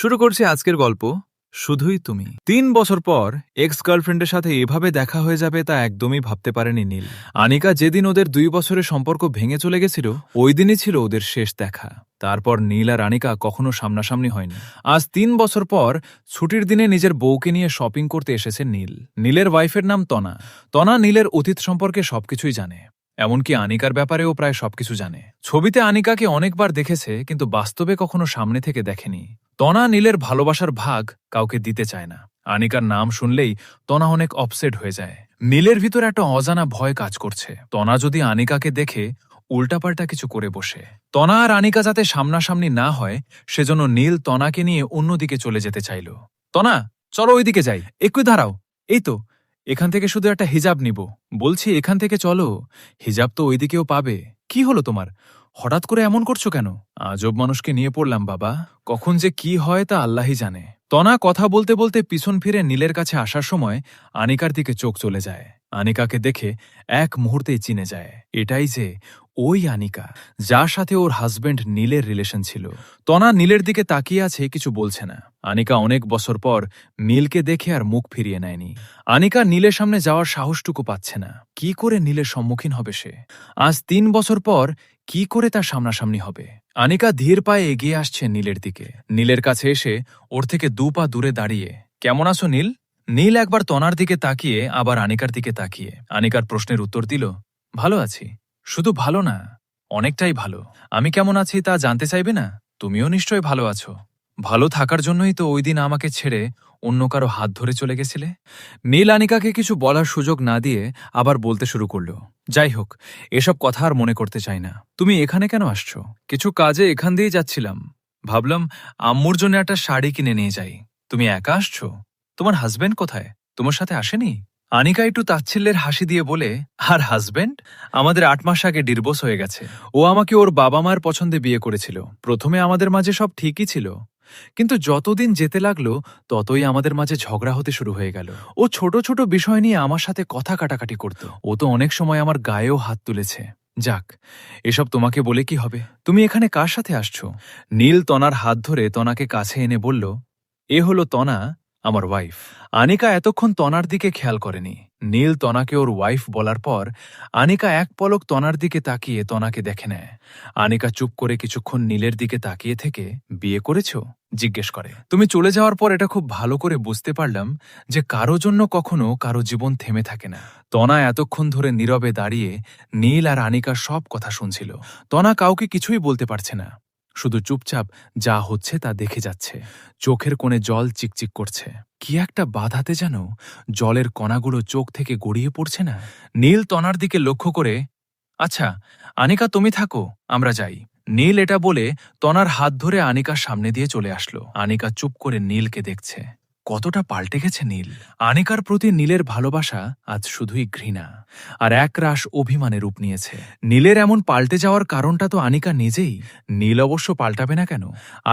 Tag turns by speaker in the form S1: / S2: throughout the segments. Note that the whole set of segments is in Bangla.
S1: শুরু করছি আজকের গল্প শুধুই তুমি। ৩ বছর পর এক্স গার্লফ্রেন্ডের সাথে এভাবে দেখা হয়ে যাবে তা একদমই ভাবতে পারেনি নীল। আনিকা যেদিন ওদের ২ বছরের সম্পর্ক ভেঙে চলে গেছিল ওই দিনই ছিল ওদের শেষ দেখা। তারপর নীল আর আনিকা কখনো সামনাসামনি হয়নি। আজ ৩ বছর পর ছুটির দিনে নিজের বউকে নিয়ে শপিং করতে এসেছে নীল। নীলের ওয়াইফের নাম তনা। তনা নীলের অতীত সম্পর্কে সবকিছুই জানে, এমনকি আনিকার ব্যাপারেও প্রায় সবকিছু জানে। ছবিতে আনিকাকে অনেকবার দেখেছে কিন্তু বাস্তবে কখনো সামনে থেকে দেখেনি। তনা নীলের ভালোবাসার ভাগ কাউকে দিতে চায় না। আনিকার নাম শুনলেই তনা অনেক অপসেট হয়ে যায়। নীলের ভিতর একটা অজানা ভয় কাজ করছে, তনা যদি আনিকাকে দেখে উল্টাপাল্টা কিছু করে বসে। তনা আর আনিকা যাতে সামনাসামনি না হয় সেজন্য নীল তনাকে নিয়ে অন্যদিকে চলে যেতে চাইল। তনা, চলো ওইদিকে যাই। একটু দাঁড়াও, এই তো এখান থেকে শুধু একটা হিজাব নিব। বলছি এখান থেকে চলো, হিজাব তো ওইদিকেও পাবে। কি হলো তোমার, হঠাৎ করে এমন করছো কেন? আজব মানুষকে নিয়ে পড়লাম বাবা, কখন যে কি হয় তা আল্লাহই জানে। তনা কথা বলতে বলতে পিছন ফিরে নীলের কাছে আসার সময় আনিকার দিকে চোখ চলে যায়। আনিকাকে দেখে এক মুহূর্তেই চিনে যায় এটাই যে ওই আনিকা যার সাথে ওর হাজবেন্ড নীলের রিলেশন ছিল। তনা নীলের দিকে তাকিয়ে আছে, কিছু বলছে না। আনিকা অনেক বছর পর নীলকে দেখে আর মুখ ফিরিয়ে নেয়নি। আনিকা নীলের সামনে যাওয়ার সাহসটুকু পাচ্ছে না। কি করে নীলের সম্মুখীন হবে সে? আজ ৩ বছর পর কি করে তার সামনাসামনি হবে? আনিকা ধীর পায়ে এগিয়ে আসছে নীলের দিকে। নীলের কাছে এসে ওর থেকে ২ পা দূরে দাঁড়িয়ে, কেমন আছো নীল? নীল একবার তনার দিকে তাকিয়ে আবার আনিকার দিকে তাকিয়ে আনিকার প্রশ্নের উত্তর দিল, ভালো আছি। শুধু ভালো না, অনেকটাই ভালো। আমি কেমন আছি তা জানতে চাইবে না? তুমিও নিশ্চয় ভালো আছো। ভালো থাকার জন্যই তো ওই দিন আমাকে ছেড়ে অন্য কারো হাত ধরে চলে গেছিলে। নীল আনিকাকে কিছু বলার সুযোগ না দিয়ে আবার বলতে শুরু করল, যাই হোক, এসব কথা আর মনে করতে চাই না। তুমি এখানে কেন আসছো? কিছু কাজে এখান দিয়েই যাচ্ছিলাম, ভাবলাম আম্মুর জন্য একটা শাড়ি কিনে নিয়ে যাই। তুমি একা আসছো? তোমার হাজবেন্ড কোথায়? তোমার সাথে আসেনি? আনিকা একটু তাচ্ছিল্যের হাসি দিয়ে বলে, আর হাজবেন্ড? আমাদের ৮ মাস আগে ডিভোর্স হয়ে গেছে। ও আমাকে ওর বাবা মায়ের পছন্দে বিয়ে করেছিল। প্রথমে আমাদের মাঝে সব ঠিকই ছিল, কিন্তু যতদিন যেতে লাগলো ততই আমাদের মাঝে ঝগড়া হতে শুরু হয়ে গেল। ও ছোট ছোট বিষয় নিয়ে আমার সাথে কথা কাটাকাটি করত। ও তো অনেক সময় আমার গায়েও হাত তুলেছে। যাক, এসব তোমাকে বলে কি হবে? তুমি এখানে কার সাথে আসছো? নীল তনার হাত ধরে তনাকে কাছে এনে বলল, এ হলো তনা, আমার ওয়াইফ। আনিকা এতক্ষণ তনার দিকে খেয়াল করেনি। নীল তনাকে ওর ওয়াইফ বলার পর আনিকা এক পলক তনার দিকে তাকিয়ে তনাকে দেখে নেয়। আনিকা চুপ করে কিছুক্ষণ নীলের দিকে তাকিয়ে থেকে, বিয়ে করেছো? জিজ্ঞেস করে। তুমি চলে যাওয়ার পর এটা খুব ভালো করে বুঝতে পারলাম যে কারো জন্য কখনো কারো জীবন থেমে থাকে না। তনা এতক্ষণ ধরে নীরবে দাঁড়িয়ে নীল আর আনিকার সব কথা শুনছিল। তনা কাউকে কিছুই বলতে পারছে না, শুধু চুপচাপ যা হচ্ছে তা দেখে যাচ্ছে। চোখের কোণে জল চিকচিক করছে। কি একটা বাধাতে যেন জলের কণাগুলো চোখ থেকে গড়িয়ে পড়ছে না। নীল তনার দিকে লক্ষ্য করে, আচ্ছা আনিকা তুমি থাকো, আমরা যাই। নীল এটা বলে তনার হাত ধরে আনিকার সামনে দিয়ে চলে আসলো। আনিকা চুপ করে নীলকে দেখছে। কতটা পাল্টে গেছে নীল। আনিকার প্রতি নীলের ভালোবাসা আজ শুধুই ঘৃণা আর একরাশ অভিমানে রূপ নিয়েছে। নীলের এমন পাল্টে যাওয়ার কারণটা তো আনিকা নিজেই। নীল অবশ্য পাল্টাবে না কেন?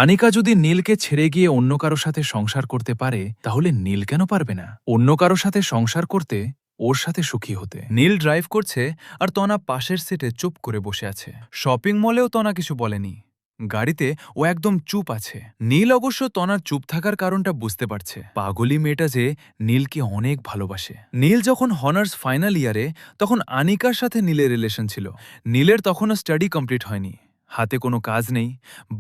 S1: আনিকা যদি নীলকে ছেড়ে গিয়ে অন্য কারো সাথে সংসার করতে পারে তাহলে নীল কেন পারবে না? অন্য কারো সাথে সংসার করতে, ওর সাথে সুখী হতে। নীল ড্রাইভ করছে আর তনা পাশের সিটে চুপ করে বসে আছে। শপিং মলেও তনা কিছু বলেনি। গাড়িতে ও একদম চুপ আছে। নীল অবশ্য তনার চুপ থাকার কারণটা বুঝতে পারছে। পাগলি মেয়েটা যে নীলকে অনেক ভালোবাসে। নীল যখন হনার্স ফাইনাল ইয়ারে তখন আনিকার সাথে নীলের রিলেশন ছিল। নীলের তখনও স্টাডি কমপ্লিট হয়নি, হাতে কোনো কাজ নেই।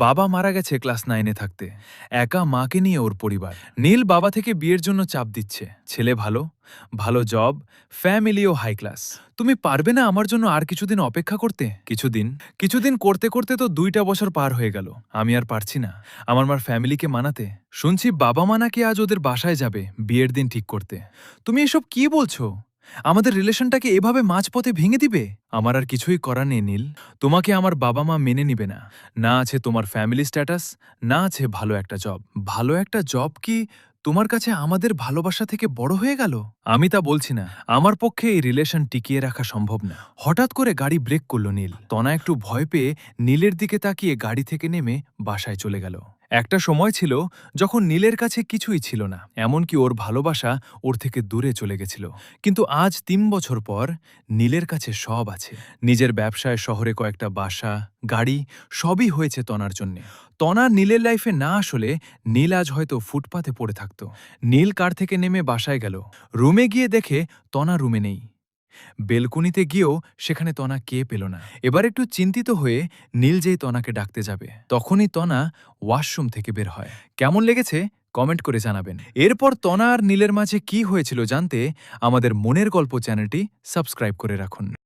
S1: বাবা মারা গেছে ক্লাস 9-এ থাকতে। একা মাকে নিয়ে ওর পরিবার। নীল বাবা থেকে বিয়ের জন্য চাপ দিচ্ছে। ছেলে ভালো, ভালো জব, ফ্যামিলিও হাই ক্লাস। তুমি পারবে না আমার জন্য আর কিছুদিন অপেক্ষা করতে? কিছুদিন করতে করতে তো 2টা বছর পার হয়ে গেল। আমি আর পারছি না আমার মার ফ্যামিলিকে মানাতে। শুনছি বাবা মা নাকি আজ ওদের বাসায় যাবে বিয়ের দিন ঠিক করতে। তুমি এসব কি বলছো? আমাদের রিলেশনটাকে এভাবে মাঝপথে ভেঙে দিবে? আমার আর কিছুই করার নেই নীল। তোমাকে আমার বাবা মা মেনে নিবে না। না আছে তোমার ফ্যামিলি স্ট্যাটাস, না আছে ভালো একটা জব। ভালো একটা জব কি তোমার কাছে আমাদের ভালোবাসা থেকে বড় হয়ে গেল? আমি তা বলছি না। আমার পক্ষে এই রিলেশন টিকিয়ে রাখা সম্ভব না। হঠাৎ করে গাড়ি ব্রেক করল নীল। তনা একটু ভয় পেয়ে নীলের দিকে তাকিয়ে গাড়ি থেকে নেমে বাসায় চলে গেল। একটা সময় ছিল যখন নীলের কাছে কিছুই ছিল না, এমনকি ওর ভালোবাসা ওর থেকে দূরে চলে গেছিল। কিন্তু আজ ৩ বছর পর নীলের কাছে সব আছে। নিজের ব্যবসায়, শহরে কয়েকটা বাসা, গাড়ি, সবই হয়েছে তনার জন্যে। তনা নীলের লাইফে না আসলে নীল আজ হয়তো ফুটপাতে পড়ে থাকতো। নীল কার থেকে নেমে বাসায় গেল। রুমে গিয়ে দেখে তনা রুমে নেই। বেলকুনিতে গিয়েও সেখানে তনা কে পেল না। এবার একটু চিন্তিত হয়ে নীল যেই তনাকে ডাকতে যাবে, তখনই তনা ওয়াশরুম থেকে বের হয়। কেমন লেগেছে কমেন্ট করে জানাবেন। এরপর তনা আর নীলের মাঝে কি হয়েছিল জানতে আমাদের মনের গল্প চ্যানেলটি সাবস্ক্রাইব করে রাখুন।